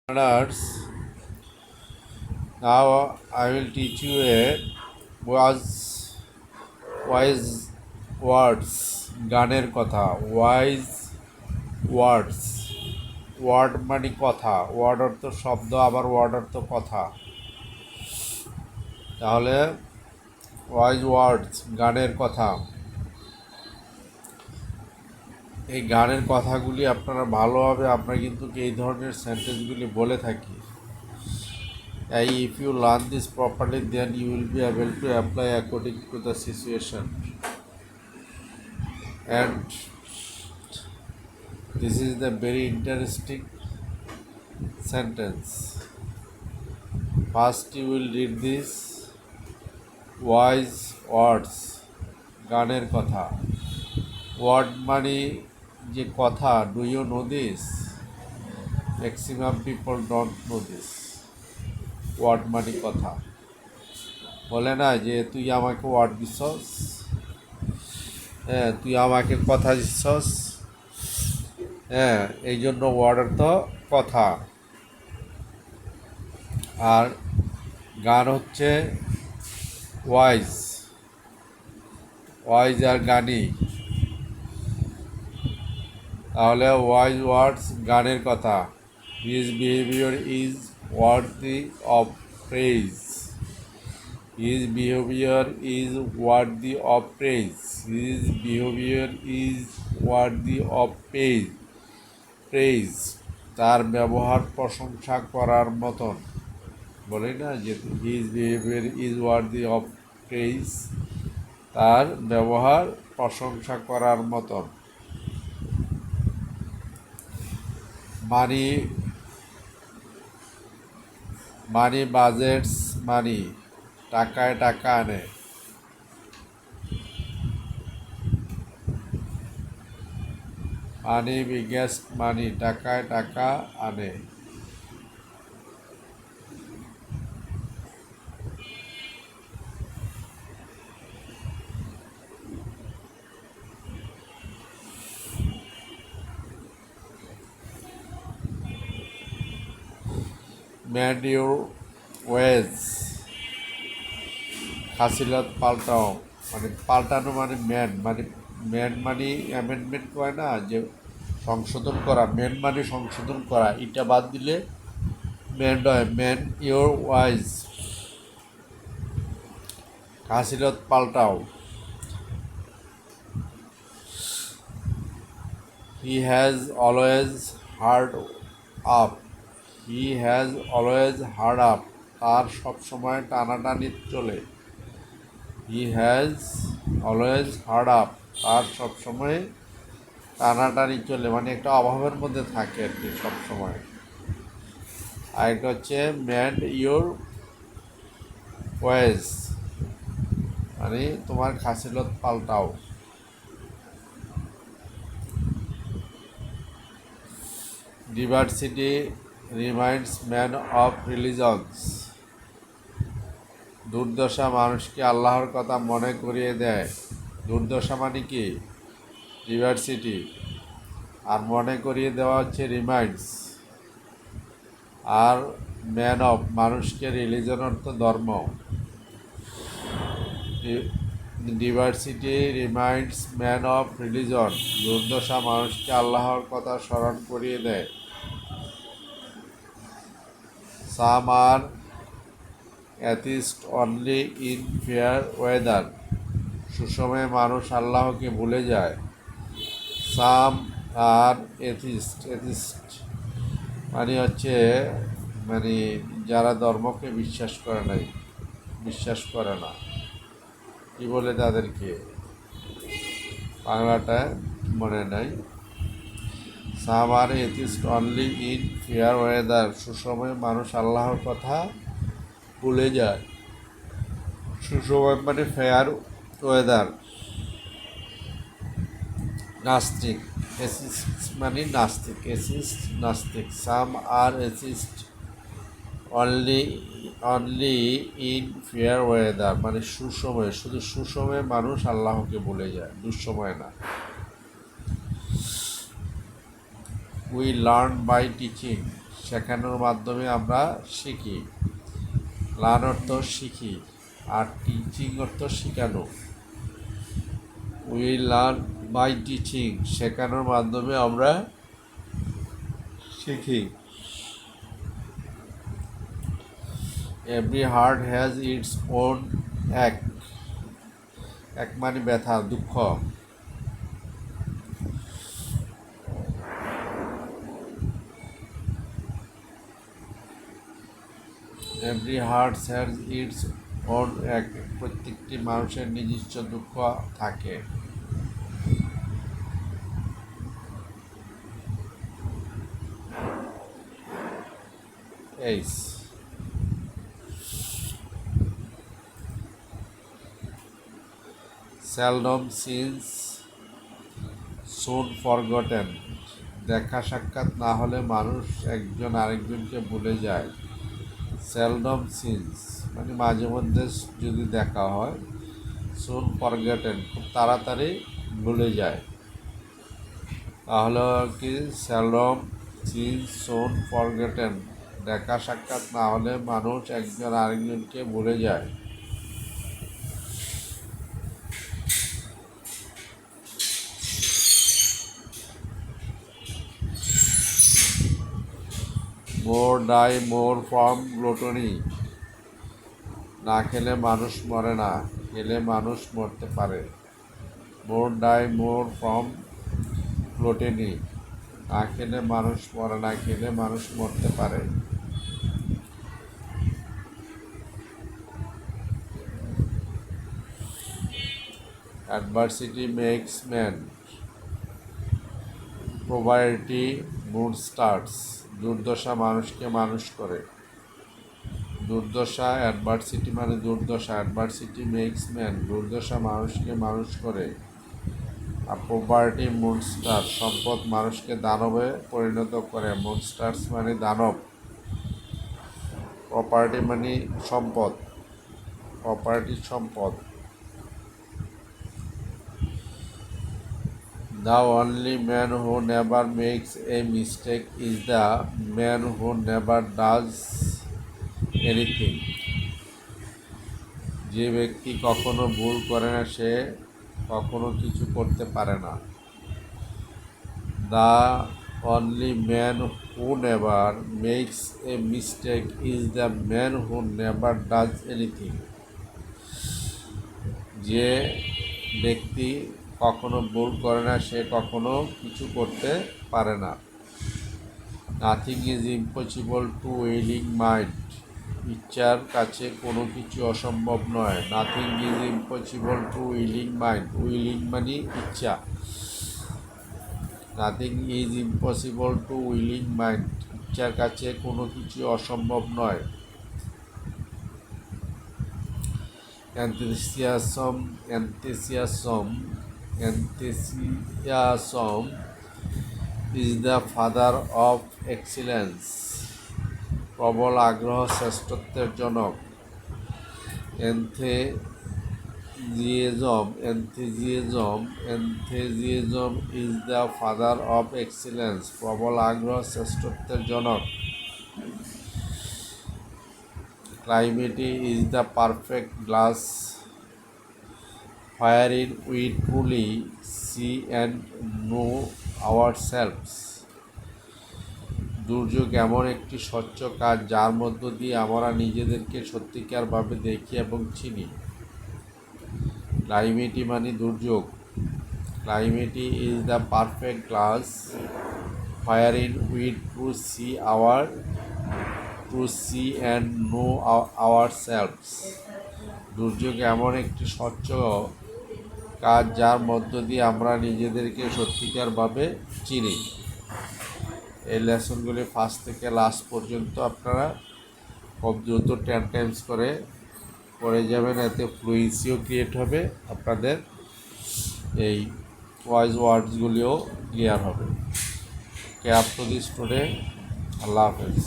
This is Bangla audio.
Learners, now I will teach you a wise words গানের কথা wise words ওয়ার্ড মানে কথা ওয়ার্ড অর্থ শব্দ আবার ওয়ার্ড অর্থ কথা তাহলে wise words গানের কথা এই গানের কথাগুলি আপনারা ভালোভাবে আমরা কিন্তু এই ধরনের সেন্টেন্সগুলি বলে থাকি if you learn this properly then you will be able to apply according to the situation and this is the very interesting sentence. First you will read this wise words গানের কথা word মানে যে কথা do you know this? Maximum people don't know this. Word মানে কথা বলে না যে তুই আমাকে ওয়ার্ড দিছস হ্যাঁ তুই আমাকে কথা দিছস হ্যাঁ এই জন্য ওয়ার্ড অর্থ কথা আর গান হচ্ছে ওয়াইজ আর গানি তাহলে ওয়াইজ ওয়ার্ডস গানের কথা his behaviour is worthy of praise. His behavior is worthy of praise. His behavior is worthy of praise. তার ব্যবহার প্রশংসা করার মতন বলে না যে his behavior is worthy of praise তার ব্যবহার প্রশংসা করার মতন মানি বাজেটস মানি টাকায় টাকা আনে মানি বিগেস্ট মানি টাকায় টাকা আনে mend your ways খাসিলত পাল্টাও মানে পাল্টানো মানে ম্যান মানে অ্যামেন্ডমেন্ট করে না যে সংশোধন করা ম্যান মানে সংশোধন করা এটা বাদ দিলে ম্যান্ড হয় ম্যান ইয়োর ওয়াইজ খাসিলত পাল্টাও he has always hard up তার সবসময় টানাটানি চলে he has always hard up তার সবসময় টানাটানি চলে মানে একটা অভাবের মধ্যে থাকে আর কি সবসময় আর একটা হচ্ছে ম্যান্ড ইউর ওয়েজ মানে তোমার খাসিলত পাল্টাও diversity reminds man of religions দুর্দশা মানুষকে আল্লাহর কথা মনে করিয়ে দেয় দুর্দশা মানে কি ডিভার্সিটি আর মনে করিয়ে দেওয়া হচ্ছে রিমাইন্ডস আর ম্যান অফ মানুষকে রিলিজন অর্থ ধর্ম ডিভার্সিটি রিমাইন্ডস ম্যান অফ রিলিজন দুর্দশা মানুষকে আল্লাহর কথা স্মরণ করিয়ে দেয় Some are atheists only in fair weather. সুসময়ে মানুষ আল্লাহকে ভুলে যায় Some are atheist মানে হচ্ছে মানে যারা ধর্মকে বিশ্বাস করে না কি বলে তাদেরকে বাংলাটা মনে নাই Some are atheists only in fair weather. সুসময়ে মানুষ আল্লাহর কথা ভুলে যায় সুসময় মানে ফেয়ার ওয়েদার নাস্তিক এথিস্ট মানে নাস্তিক Some are atheists only in fair weather মানে সুসময়ে শুধু সুসময়ে মানুষ আল্লাহকে ভুলে যায় দুঃসময় না We learn by teaching. শেখানোর মাধ্যমে আমরা শিখি। লার্ন অর্থ শিখি, আর টিচিং অর্থ শেখানো। উই লার্ন বাই টিচিং, শেখানোর মাধ্যমে আমরা শিখি। Every heart has its own এক, এক মানে ব্যথা, দুঃখ। Every heart has its own এক, প্রত্যেকটি মানুষের নিজস্ব দুঃখ থাকে। এইস seldom since soon forgotten, দেখা সাক্ষাৎ না হলে মানুষ একজন আরেকজনকে ভুলে যায়। seldom since মানে মাঝে মধ্যে যদি দেখা হয়, soon forgotten খুব তাড়াতাড়ি ভুলে যায়। তাহলে কি seldom since soon forgotten, দেখা সাক্ষাৎ না হলে মানুষ একজন আরেকজনকে ভুলে যায়। মোর ডাই মোর ফ্রম গ্লুটনি, না খেলে মানুষ মরে না, খেলে মানুষ মরতে পারে। মোর ডাই মোর ফ্রম গ্লুটনি, না খেলে মানুষ মরে না, খেলে মানুষ মরতে পারে। Adversity makes man, poverty mood starts, দুর্দশা মানুষকে মানুষ করে। দুর্দশা, অ্যাডভার্সিটি মানে দুর্দশা, অ্যাডভার্সিটি মেক্স ম্যান, দুর্দশা মানুষকে মানুষ করে। আর প্রভার্টি মনস্টার, সম্পদ মানুষকে দানবে পরিণত করে। মনস্টার্স মানে দানব, প্রপার্টি মানে সম্পদ, প্রপার্টি সম্পদ। The only man who never makes a mistake is the man who never does anything. যে ব্যক্তি কখনো ভুল করে না সে কখনো কিছু করতে পারে না। The only man who never makes a mistake is the man who never does anything. যে ব্যক্তি কখনো ভুল করে না সে কখনো কিছু করতে পারে না। Nothing is impossible to willing mind, ইচ্ছার কাছে কোনো কিছু অসম্ভব নয়। Nothing is impossible to willing mind, willing মানে ইচ্ছা। Nothing is impossible to willing mind, ইচ্ছার কাছে কোনো কিছু অসম্ভব নয়। enthusiasm is the father of excellence, প্রবল আগ্রহ শ্রেষ্ঠত্বের জনক। enthusiasm is the father of excellence, প্রবল আগ্রহ শ্রেষ্ঠত্বের জনক। Climate is the perfect glass wherein we truly see and know ourselves. দুর্যোগ এমন একটি স্বচ্ছ কাজ যার মধ্য দিয়ে আমরা নিজেদেরকে সত্যিকারভাবে দেখি এবং চিনি। ক্লাইমেটি মানে দুর্যোগ। Calamity is the perfect glass wherein we to see and know ourselves. দুর্যোগ এমন একটি স্বচ্ছ কাজ যার মধ্য দিয়ে আমরা নিজেদেরকে সত্যিকারভাবে চিনি। এই লেসনগুলি ফার্স্ট থেকে লাস্ট পর্যন্ত আপনারা খুব দ্রুত 10 টাইমস করে পড়ে যাবেন, এতে ফ্লুয়েন্সিও ক্রিয়েট হবে, আপনাদের এই ভয়েস ওয়ার্ডসগুলিও ক্লিয়ার হবে। কে আপ টু দিস টুডে। আল্লাহ হাফেজ।